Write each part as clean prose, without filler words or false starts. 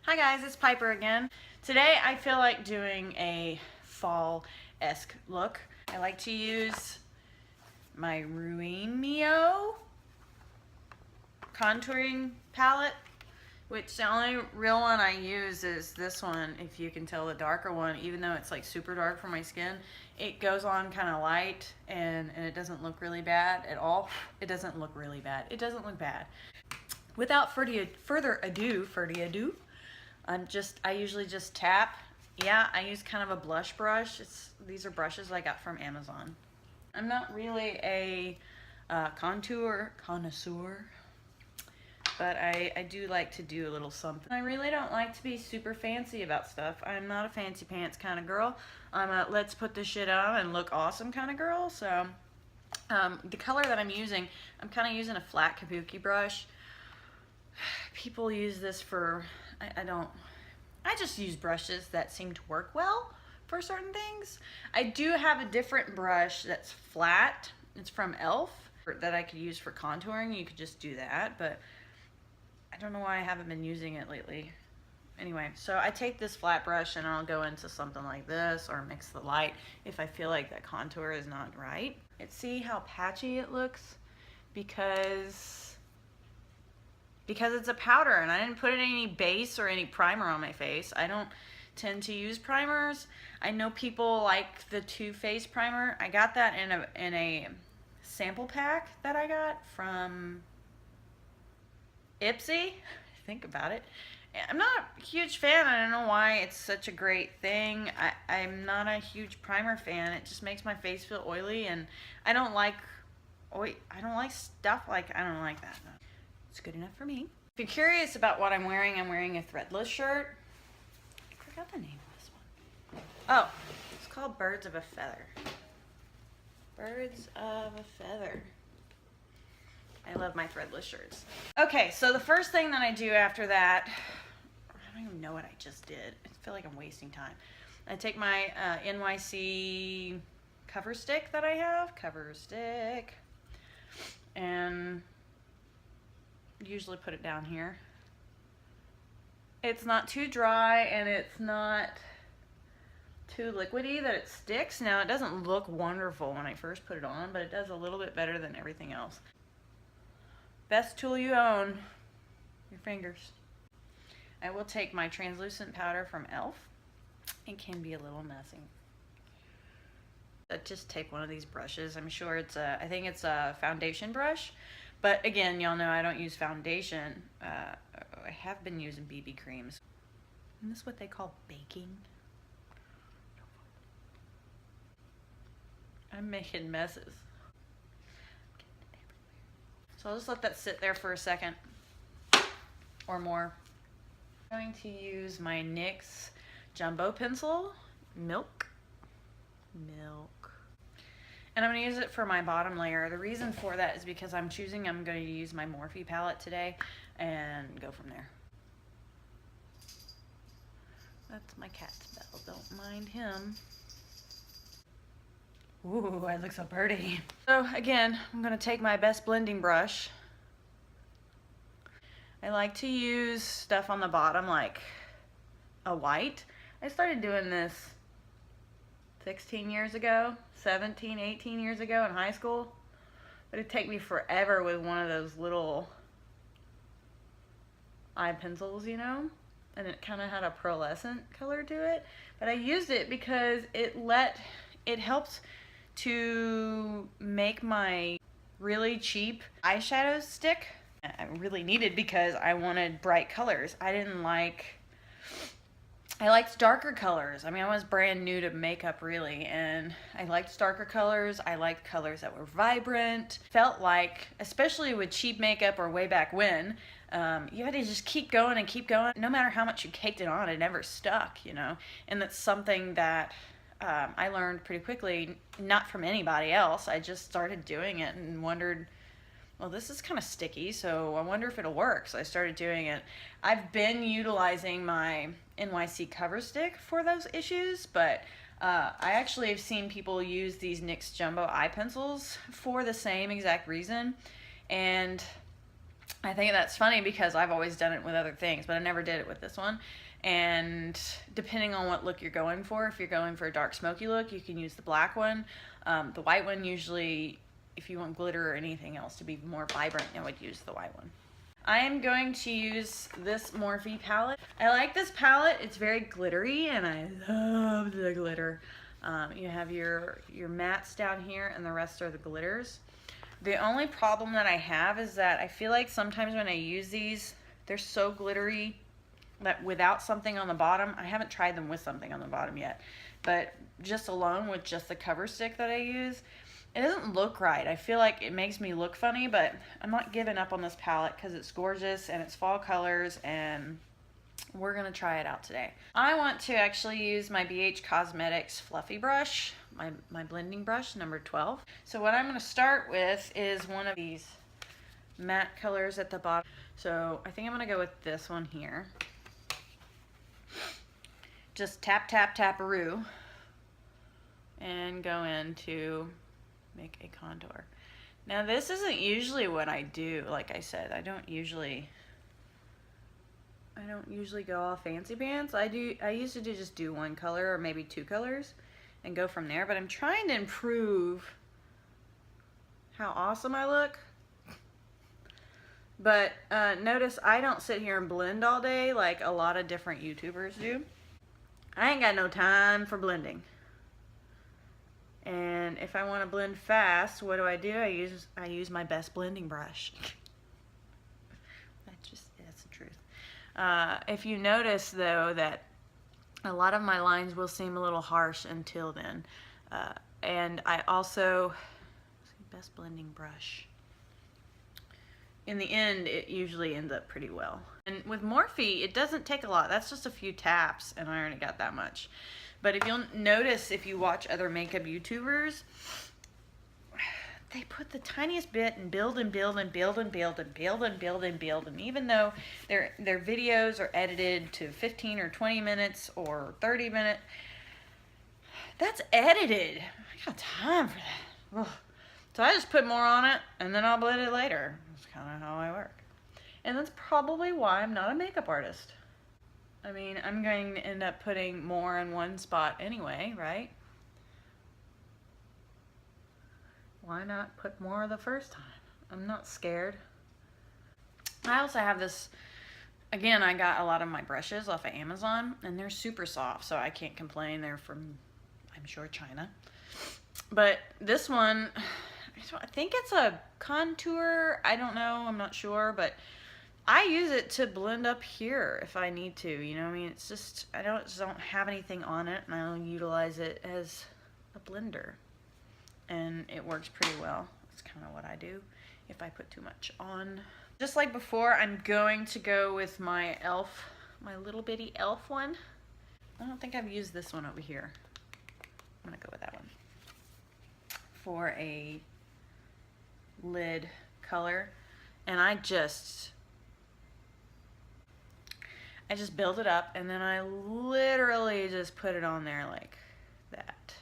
Hi guys, it's Piper again. Today I feel like doing a fall-esque look. I like to use my Ruin Mio contouring palette, which the only real one I use is this one. If you can tell, the darker one, even though it's like super dark for my skin, it goes on kind of light and it doesn't look really bad at all. It doesn't look really bad. It doesn't look bad. Without further ado, I usually just tap. Yeah, I use kind of a blush brush. These are brushes I got from Amazon. I'm not really a contour connoisseur, but I do like to do a little something. I really don't like to be super fancy about stuff. I'm not a fancy pants kind of girl. I'm a let's put this shit on and look awesome kind of girl. So the color that I'm kind of using a flat kabuki brush. People use this for, I just use brushes that seem to work well for certain things. I do have a different brush that's flat. It's from e.l.f. that I could use for contouring. You could just do that, but I don't know why I haven't been using it lately. Anyway, so I take this flat brush and I'll go into something like this or mix the light if I feel like that contour is not right. See how patchy it looks? Because it's a powder and I didn't put any base or any primer on my face. I don't tend to use primers. I know people like the Too Faced primer. I got that in a sample pack that I got from Ipsy. Think about it. I'm not a huge fan. I don't know why it's such a great thing. I'm not a huge primer fan. It just makes my face feel oily, and I don't like stuff like, I don't like that. No. It's good enough for me. If you're curious about what I'm wearing a threadless shirt. I forgot the name of this one. Oh, it's called Birds of a Feather. Birds of a Feather. I love my threadless shirts. Okay, so the first thing that I do after that, I don't even know what I just did. I feel like I'm wasting time. I take my NYC Coverstick that I have, Coverstick, and usually put it down here. It's not too dry and it's not too liquidy that it sticks. Now, it doesn't look wonderful when I first put it on, but it does a little bit better than everything else. Best tool you own, your fingers. I will take my translucent powder from e.l.f. It can be a little messy. Just take one of these brushes. I'm sure I think it's a foundation brush. But again, y'all know I don't use foundation. I have been using BB creams. Isn't this what they call baking? I'm making messes. So I'll just let that sit there for a second or more. I'm going to use my NYX Jumbo Pencil, Milk. And I'm going to use it for my bottom layer. The reason for that is because I'm going to use my Morphe palette today and go from there. That's my cat's bell. Don't mind him. Ooh, I look so pretty. So again, I'm going to take my best blending brush. I like to use stuff on the bottom like a white. I started doing this 16 years ago, 17, 18 years ago in high school. But it'd take me forever with one of those little eye pencils, you know? And it kind of had a pearlescent color to it. But I used it because it helps to make my really cheap eyeshadows stick. I really needed because I wanted bright colors. I liked darker colors. I mean, I was brand new to makeup really, and I liked darker colors. I liked colors that were vibrant. Felt like, especially with cheap makeup or way back when, you had to just keep going and keep going. No matter how much you caked it on, it never stuck, you know? And that's something that I learned pretty quickly, not from anybody else. I just started doing it and wondered, well, this is kind of sticky, so I wonder if it'll work. So I started doing it. I've been utilizing my NYC Coverstick for those issues, but I actually have seen people use these NYX Jumbo eye pencils for the same exact reason. And I think that's funny because I've always done it with other things, but I never did it with this one. And depending on what look you're going for, if you're going for a dark smoky look, you can use the black one. The white one usually, if you want glitter or anything else to be more vibrant, I would use the white one. I am going to use this Morphe palette. I like this palette. It's very glittery and I love the glitter. You have your mattes down here and the rest are the glitters. The only problem that I have is that I feel like sometimes when I use these, they're so glittery that without something on the bottom, I haven't tried them with something on the bottom yet, but just alone with just the cover stick that I use, it doesn't look right. I feel like it makes me look funny, but I'm not giving up on this palette because it's gorgeous and it's fall colors and we're gonna try it out today. I want to actually use my NYC Cosmetics fluffy brush, my blending brush, number 12. So what I'm gonna start with is one of these matte colors at the bottom. So I think I'm gonna go with this one here. Just tap, tap, tap-a-roo and go in to make a contour. Now this isn't usually what I do. Like I said, I don't usually go all fancy pants. I used to just do one color or maybe two colors and go from there, but I'm trying to improve how awesome I look. But notice I don't sit here and blend all day like a lot of different YouTubers do. I ain't got no time for blending. And if I want to blend fast, what do? I use my best blending brush. That's the truth. If you notice though that a lot of my lines will seem a little harsh until then. And I also, best blending brush. In the end, it usually ends up pretty well. And with Morphe, it doesn't take a lot. That's just a few taps and I already got that much. But if you'll notice, if you watch other makeup YouTubers, they put the tiniest bit and build and build and build and build and build and build and build. And even though their videos are edited to 15 or 20 minutes or 30 minutes, that's edited. I got time for that. Ugh. So I just put more on it and then I'll blend it later. That's kind of how I work. And that's probably why I'm not a makeup artist. I mean, I'm going to end up putting more in one spot anyway, right? Why not put more the first time? I'm not scared. I also have this, again, I got a lot of my brushes off of Amazon and they're super soft, so I can't complain. They're from, I'm sure, China. But this one, I think it's a contour. I don't know, I'm not sure, but I use it to blend up here if I need to, you know what I mean? It's just, I don't have anything on it and I'll utilize it as a blender. And it works pretty well. That's kind of what I do if I put too much on. Just like before, I'm going to go with my e.l.f., my little bitty e.l.f. one. I don't think I've used this one over here. I'm gonna go with that one for a lid color. And I just build it up and then I literally just put it on there like that.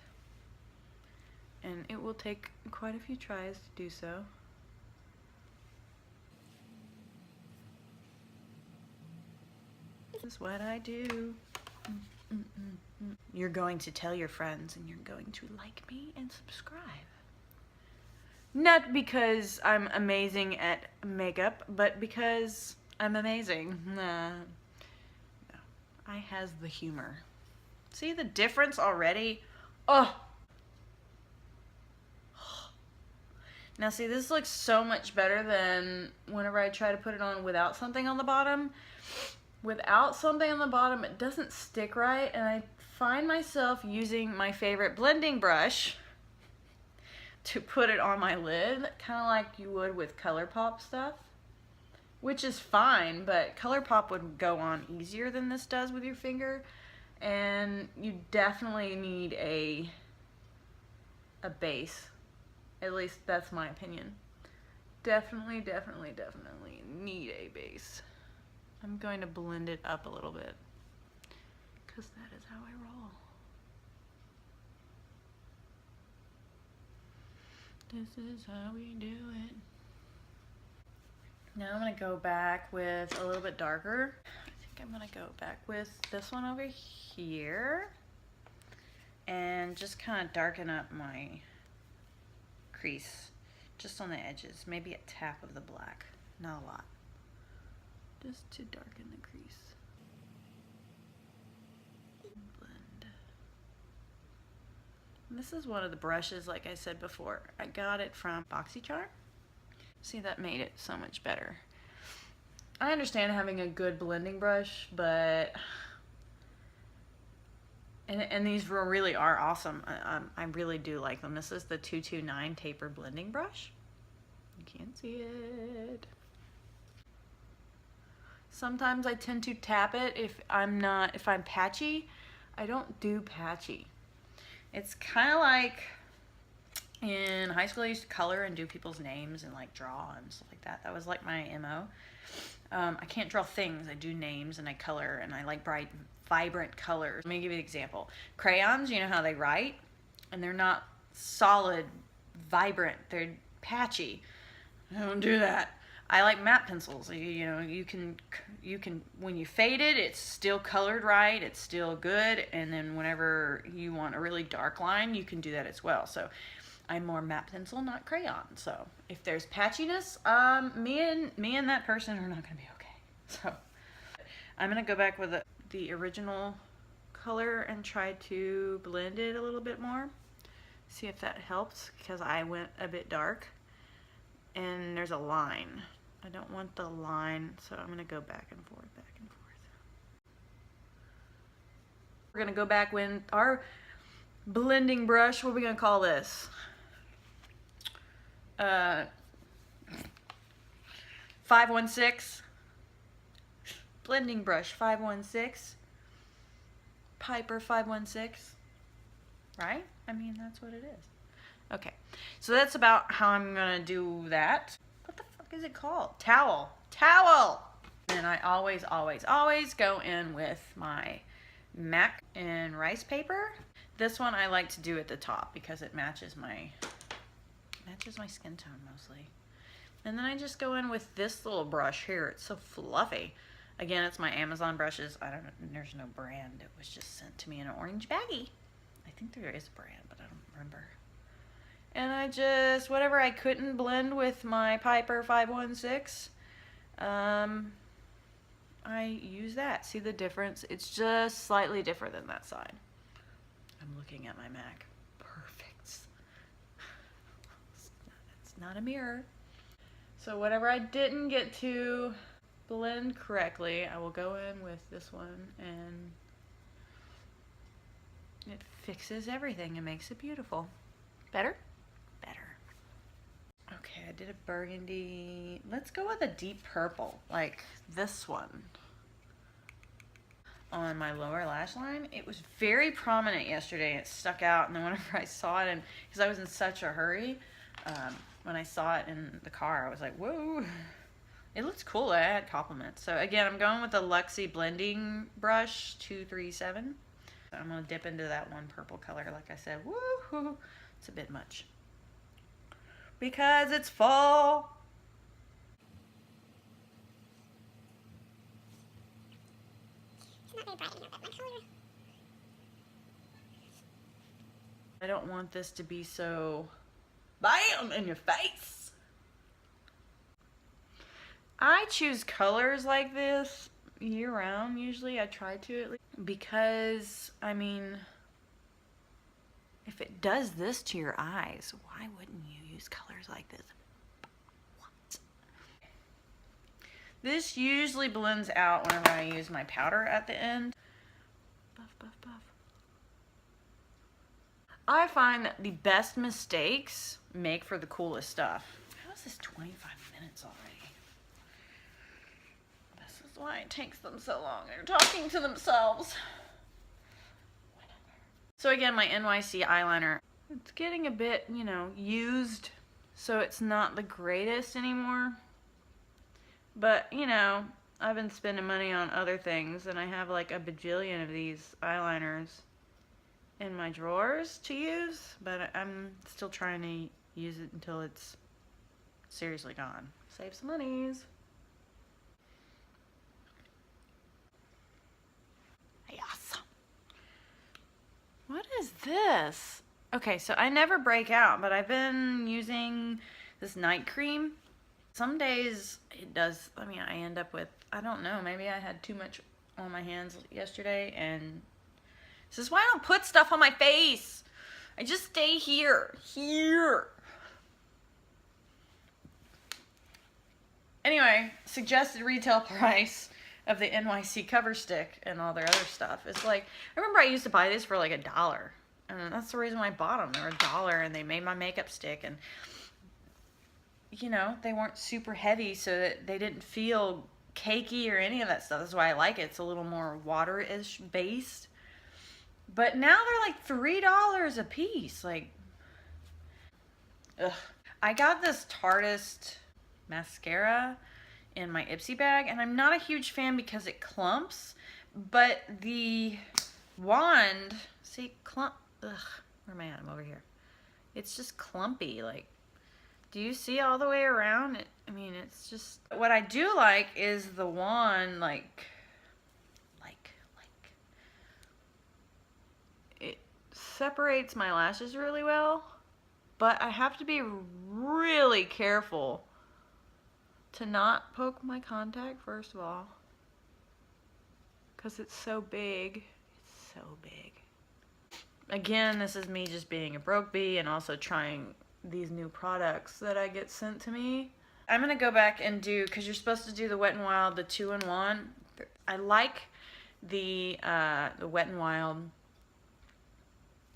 And it will take quite a few tries to do so. This is what I do. You're going to tell your friends and you're going to like me and subscribe. Not because I'm amazing at makeup, but because I'm amazing. No. I has the humor. See the difference already? Oh! Now see, this looks so much better than whenever I try to put it on without something on the bottom. Without something on the bottom, it doesn't stick right, and I find myself using my favorite blending brush to put it on my lid, kind of like you would with ColourPop stuff, which is fine, but ColourPop would go on easier than this does with your finger, and you definitely need a base. At least that's my opinion. Definitely, definitely, definitely need a base. I'm going to blend it up a little bit because that is how I roll. This is how we do it. Now I'm gonna go back with a little bit darker. I think I'm gonna go back with this one over here and just kind of darken up my crease just on the edges. Maybe a tap of the black, not a lot. Just to darken the crease. Blend. And this is one of the brushes, like I said before. I got it from BoxyCharm. See, that made it so much better. I understand having a good blending brush, but and these really are awesome. I really do like them. This is the 229 Tapered blending brush. You can't see it. Sometimes I tend to tap it if I'm patchy. I don't do patchy. It's kind of like in high school I used to color and do people's names and like draw and stuff like that. That was like my MO. I can't draw things. I do names and I color and I like bright, vibrant colors. Let me give you an example. Crayons, you know how they write? And they're not solid, vibrant. They're patchy. I don't do that. I like matte pencils. You know, you can when you fade it, it's still colored right, it's still good, and then whenever you want a really dark line, you can do that as well. So I'm more matte pencil, not crayon. So if there's patchiness, me and that person are not gonna be okay. So I'm gonna go back with the original color and try to blend it a little bit more. See if that helps, because I went a bit dark and there's a line. I don't want the line, so I'm gonna go back and forth, back and forth. We're gonna go back with our blending brush. What are we gonna call this? 516. Blending brush 516. Piper 516. Right? I mean, that's what it is. Okay, so that's about how I'm gonna do that. What the fuck is it called? Towel. Towel! And I always, always, always go in with my MAC and rice paper. This one I like to do at the top because it matches my skin tone mostly. And then I just go in with this little brush here. It's so fluffy. Again, it's my Amazon brushes. I don't know, there's no brand. It was just sent to me in an orange baggie. I think there is a brand, but I don't remember. And I just, whatever I couldn't blend with my Piper 516, I use that. See the difference? It's just slightly different than that side. I'm looking at my MAC. Perfect. It's not a mirror. So whatever I didn't get to blend correctly, I will go in with this one and it fixes everything and makes it beautiful. Better? Better. Okay, I did a burgundy. Let's go with a deep purple, like this one. On my lower lash line. It was very prominent yesterday. It stuck out, and then whenever I saw it, and because I was in such a hurry, when I saw it in the car, I was like, whoa. It looks cool. I had compliments. So again, I'm going with the Luxie blending brush 237. I'm going to dip into that one purple color, like I said. Woohoo! It's a bit much. Because it's fall. It's not very bright, but my color. I don't want this to be so BAM! In your face. I choose colors like this year round usually. I try to at least. Because, I mean, if it does this to your eyes, why wouldn't you use colors like this? What? This usually blends out whenever I use my powder at the end. Buff, buff, buff. I find that the best mistakes make for the coolest stuff. How is this 25 minutes already? This is why it takes them so long. They're talking to themselves. So again, my NYC eyeliner, it's getting a bit, you know, used, so it's not the greatest anymore. But, you know, I've been spending money on other things, and I have like a bajillion of these eyeliners in my drawers to use, but I'm still trying to use it until it's seriously gone. Save some monies. this. Okay, so I never break out, but I've been using this night cream. Some days it does, I mean, I end up with, I don't know, maybe I had too much on my hands yesterday, and this is why I don't put stuff on my face. I just stay here. Anyway, suggested retail price of the NYC Coverstick and all their other stuff is like, I remember I used to buy this for like $1. And that's the reason why I bought them. They were $1 and they made my makeup stick, and you know, they weren't super heavy, so that they didn't feel cakey or any of that stuff. That's why I like it. It's a little more water-ish based. But now they're like $3 a piece. Like, ugh. I got this Tartist mascara in my Ipsy bag, and I'm not a huge fan because it clumps, but the wand, see, ugh, where am I at? I'm over here. It's just clumpy, like, do you see all the way around? I mean, it's just, what I do like is the wand, like, it separates my lashes really well, but I have to be really careful to not poke my contact, first of all, because it's so big. It's so big. Again, this is me just being a broke bee and also trying these new products that I get sent to me. I'm gonna go back and do, because you're supposed to do the Wet n Wild, the 2-in-1. I like the Wet n Wild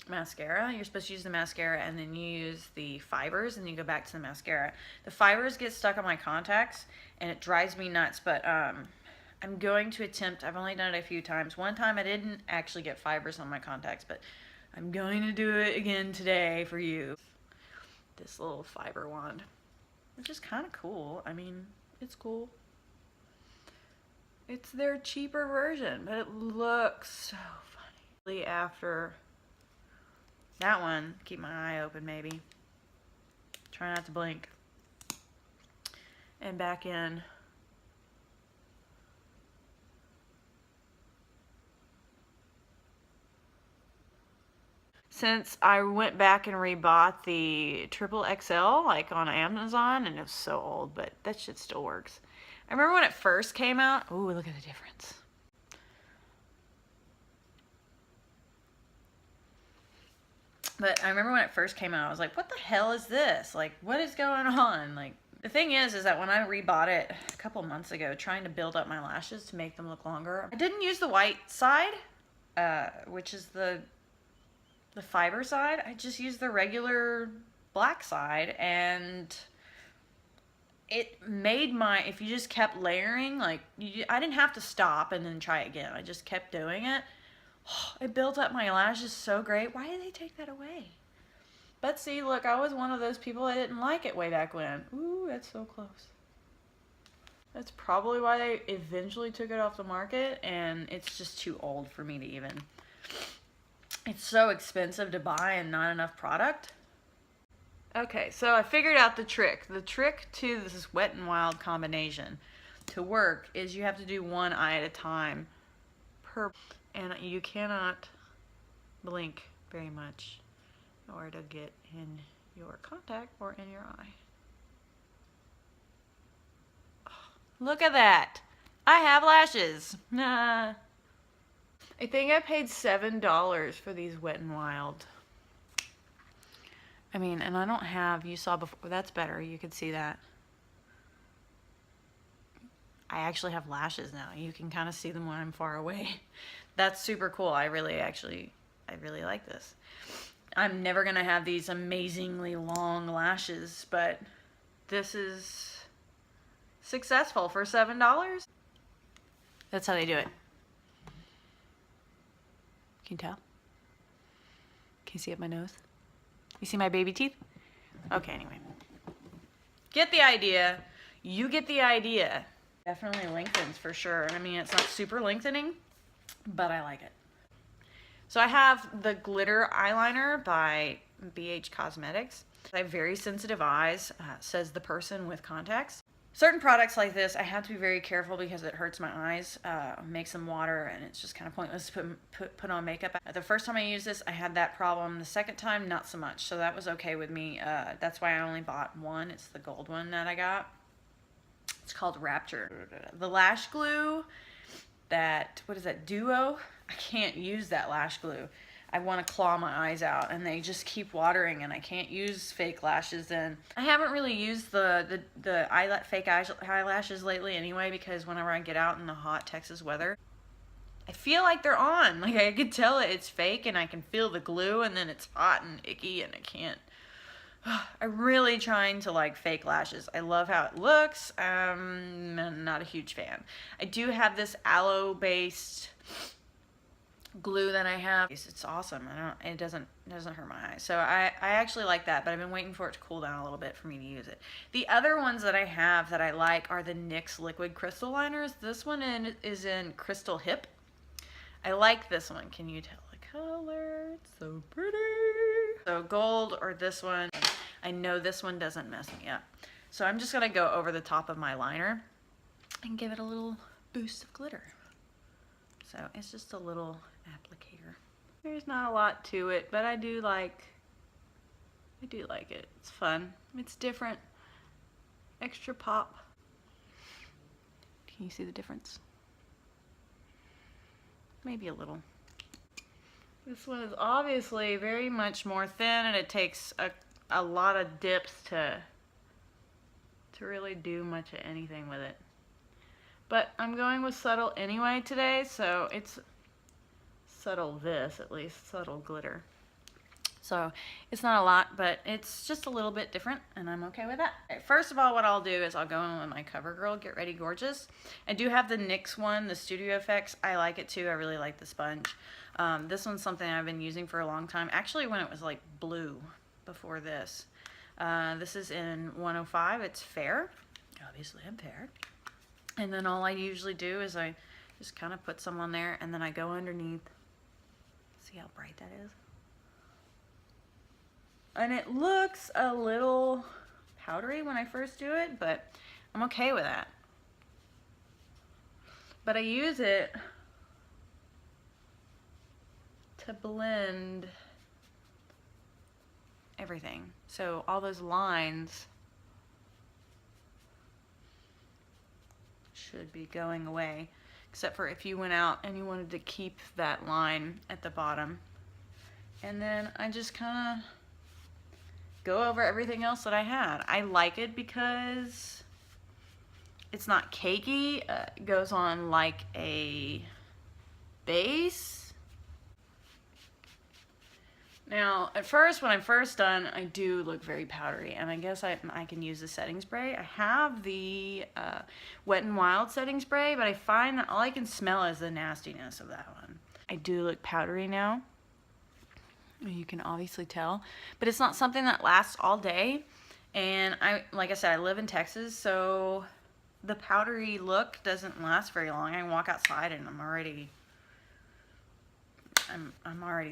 mascara. You're supposed to use the mascara and then you use the fibers and you go back to the mascara. The fibers get stuck on my contacts and it drives me nuts, but I'm going to attempt, I've only done it a few times. One time I didn't actually get fibers on my contacts, but I'm going to do it again today for you. This little fiber wand, which is kind of cool. I mean, it's cool. It's their cheaper version, but it looks so funny. After that one, keep my eye open maybe. Try not to blink. And back in. Since I went back and rebought the triple XL like on Amazon, and it was so old, but that shit still works. I remember when it first came out. Ooh, look at the difference. But I remember when it first came out, I was like, what the hell is this? Like, what is going on? Like, the thing is that when I rebought it a couple months ago, trying to build up my lashes to make them look longer, I didn't use the white side, which is the fiber side. I just used the regular black side, and it made my, if you just kept layering, like, I didn't have to stop and then try again. I just kept doing it. It built up my lashes so great. Why did they take that away? But see, look, I was one of those people that didn't like it way back when. Ooh, that's so close. That's probably why they eventually took it off the market, and it's just too old for me to even. It's so expensive to buy and not enough product. Okay, so I figured out the trick. The trick to this Wet n Wild combination to work is you have to do one eye at a time per, and you cannot blink very much in order to get in your contact or in your eye. Oh, look at that. I have lashes. Nah. I think I paid $7 for these Wet n Wild. I mean, and I don't have, you saw before, that's better, you could see that. I actually have lashes now. You can kind of see them when I'm far away. That's super cool. I really like this. I'm never gonna have these amazingly long lashes, but this is successful for $7. That's how they do it. Can you tell? Can you see up my nose? You see my baby teeth? Okay, anyway. Get the idea. You get the idea. Definitely lengthens for sure. I mean, it's not super lengthening, but I like it. So I have the glitter eyeliner by BH Cosmetics. I have very sensitive eyes, says the person with contacts. Certain products like this, I have to be very careful because it hurts my eyes, makes them water, and it's just kind of pointless to put on makeup. The first time I used this, I had that problem. The second time, not so much, so that was okay with me. That's why I only bought one. It's the gold one that I got. It's called Rapture. The lash glue, what is that, Duo? I can't use that lash glue. I want to claw my eyes out, and they just keep watering, and I can't use fake lashes. And I haven't really used the fake eyelashes lately anyway, because whenever I get out in the hot Texas weather, I feel like they're on. Like, I can tell it's fake, and I can feel the glue, and then it's hot and icky, and I can't. I'm really trying to like fake lashes. I love how it looks. I'm not a huge fan. I do have this aloe-based glue that I have. It's awesome. It doesn't hurt my eyes. So I actually like that, but I've been waiting for it to cool down a little bit for me to use it. The other ones that I have that I like are the NYX liquid crystal liners. This one is in Crystal Hip. I like this one. Can you tell the color? It's so pretty. So gold or this one. I know this one doesn't mess me up. So I'm just gonna go over the top of my liner and give it a little boost of glitter. So it's just a little applicator. There's not a lot to it, but I do like it. It's fun. It's different. Extra pop. Can you see the difference? Maybe a little. This one is obviously very much more thin, and it takes a lot of dips to really do much of anything with it. But I'm going with subtle anyway today, so it's subtle at least, subtle glitter. So it's not a lot, but it's just a little bit different, and I'm okay with that. Okay, first of all, what I'll do is I'll go in with my CoverGirl Get Ready Gorgeous. I do have the NYX one, the Studio Effects. I like it too. I really like the sponge. This one's something I've been using for a long time. Actually, when it was like blue before this. This is in 105. It's fair. Obviously, I'm fair. And then all I usually do is I just kind of put some on there, and then I go underneath. See how bright that is? And it looks a little powdery when I first do it, but I'm okay with that. But I use it to blend everything. So all those lines should be going away, except for if you went out and you wanted to keep that line at the bottom. And then I just kind of go over everything else that I had. I like it because it's not cakey. It goes on like a base. Now, at first, when I'm first done, I do look very powdery, and I guess I can use the setting spray. I have the Wet n Wild setting spray, but I find that all I can smell is the nastiness of that one. I do look powdery now. You can obviously tell, but it's not something that lasts all day. And like I said, I live in Texas, so the powdery look doesn't last very long. I can walk outside and I'm already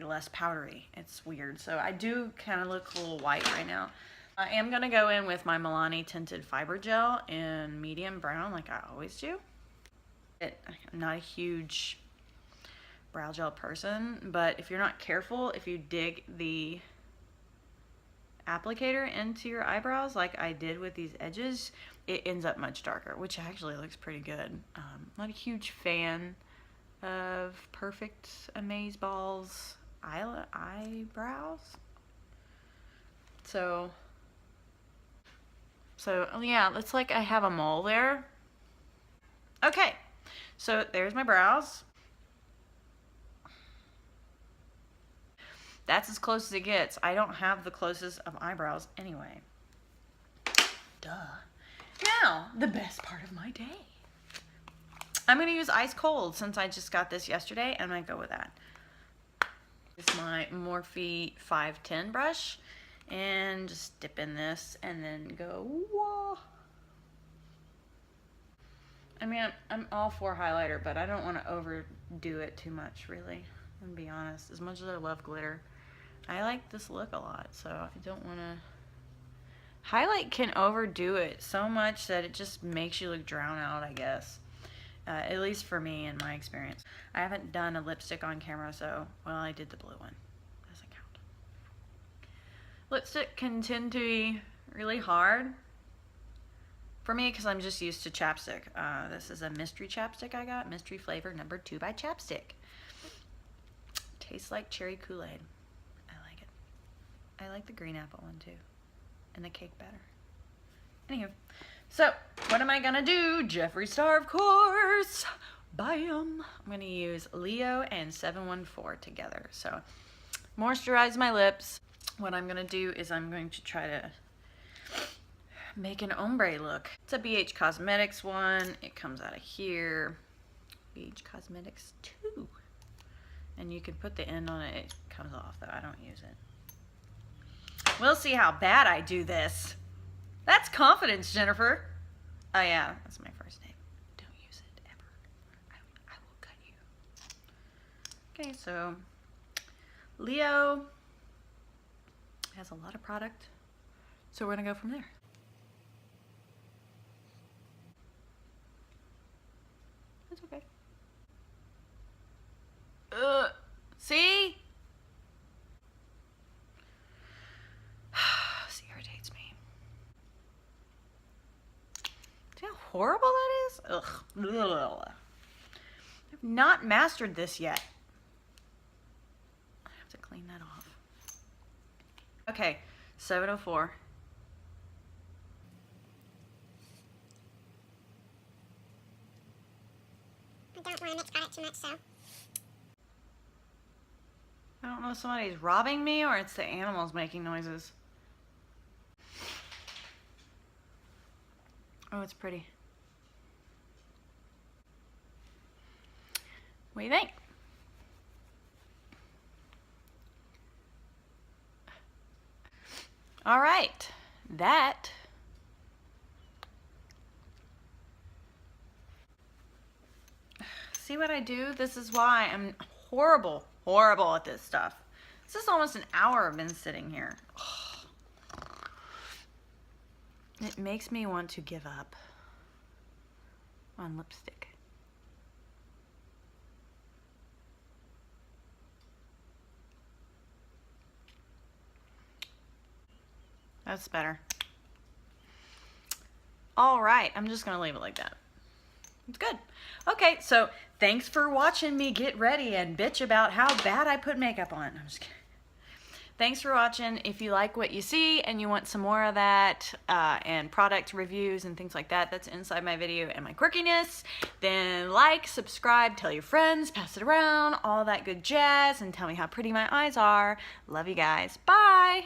less powdery. It's weird. So I do kind of look a little white right now. I am going to go in with my Milani Tinted Fiber Gel in medium brown like I always do. I'm not a huge brow gel person, but if you're not careful, if you dig the applicator into your eyebrows like I did with these edges, it ends up much darker, which actually looks pretty good. Not a huge fan of Perfect Amazeballs eyebrows. So yeah, it's like I have a mole there. Okay, so there's my brows. That's as close as it gets. I don't have the closest of eyebrows anyway. Duh. Now, the best part of my day. I'm going to use Ice Cold since I just got this yesterday, and I go with that. It's my Morphe 510 brush, and just dip in this and then go, whoa. I mean, I'm all for highlighter, but I don't want to overdo it too much, really. I'm gonna be honest. As much as I love glitter, I like this look a lot, so I don't want to Highlight can overdo it so much that it just makes you look drown out, I guess. At least for me, in my experience. I haven't done a lipstick on camera, so, well, I did the blue one. Doesn't count. Lipstick can tend to be really hard for me because I'm just used to chapstick. This is a mystery chapstick I got. Mystery flavor number 2 by Chapstick. Tastes like cherry Kool-Aid. I like it. I like the green apple one, too. And the cake batter. Anywho. So, what am I gonna do? Jeffree Star, of course. Bam! I'm gonna use Leo and 714 together. So, moisturize my lips. What I'm gonna do is I'm going to try to make an ombre look. It's a BH Cosmetics one. It comes out of here. BH Cosmetics 2. And you can put the end on it. It comes off, though. I don't use it. We'll see how bad I do this. That's confidence, Jennifer. Oh yeah, that's my first name. Don't use it ever. I will cut you. Okay, so Leo has a lot of product, so we're gonna go from there. That's okay. See? See how horrible that is? Ugh. I've not mastered this yet. I have to clean that off. Okay, 704. I don't want to mix product too much, so. I don't know if somebody's robbing me or it's the animals making noises. Oh, it's pretty. What do you think? All right, that see what I do? This is why I'm horrible at this stuff. This is almost an hour I've been sitting here. It makes me want to give up on lipstick. That's better. All right, I'm just gonna leave it like that. It's good. Okay, so thanks for watching me get ready and bitch about how bad I put makeup on. I'm just kidding. Thanks for watching. If you like what you see and you want some more of that and product reviews and things like that, that's inside my video and my quirkiness, then like, subscribe, tell your friends, pass it around, all that good jazz, and tell me how pretty my eyes are. Love you guys. Bye!